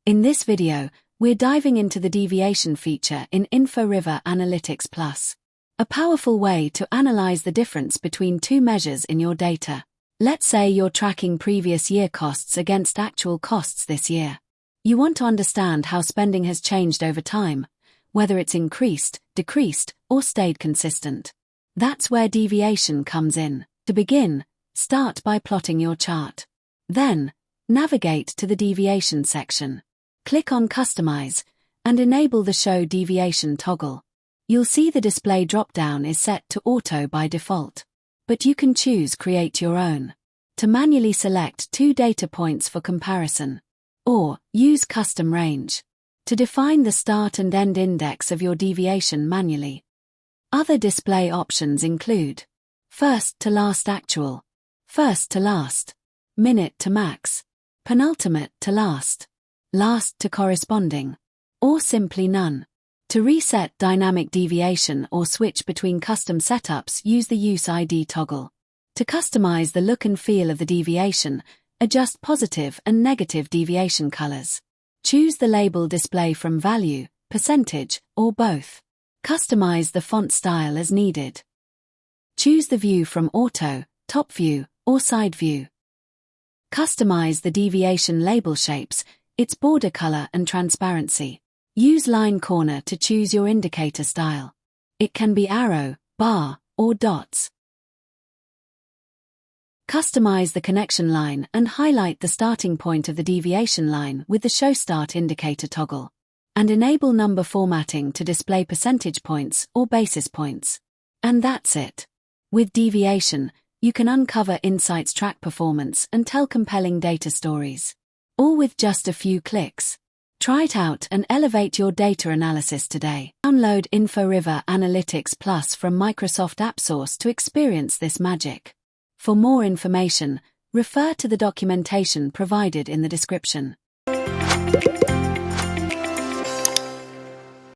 In this video, we're diving into the deviation feature in Inforiver Analytics Plus, a powerful way to analyze the difference between two measures in your data. Let's say you're tracking previous year costs against actual costs this year. You want to understand how spending has changed over time, whether it's increased, decreased, or stayed consistent. That's where deviation comes in. To begin, start by plotting your chart. Then, navigate to the deviation section. Click on Customize, and enable the Show Deviation toggle. You'll see the display drop-down is set to Auto by default, but you can choose Create Your Own to manually select two data points for comparison, or use Custom Range to define the start and end index of your deviation manually. Other display options include First to Last Actual, First to Last, Minute to Max, Penultimate to Last, Last to Corresponding, or simply None. To reset dynamic deviation or switch between custom setups, use the Use ID toggle. To customize the look and feel of the deviation, adjust positive and negative deviation colors. Choose the label display from value, percentage, or both. Customize the font style as needed. Choose the view from Auto, Top View, or Side View. Customize the deviation label shapes, its border color and transparency. Use line corner to choose your indicator style. It can be arrow, bar, or dots. Customize the connection line and highlight the starting point of the deviation line with the Show Start Indicator toggle. And enable number formatting to display percentage points or basis points. And that's it. With deviation, you can uncover insights, track performance, and tell compelling data stories. All with just a few clicks. Try it out and elevate your data analysis today. Download Inforiver Analytics Plus from Microsoft AppSource to experience this magic. For more information, refer to the documentation provided in the description.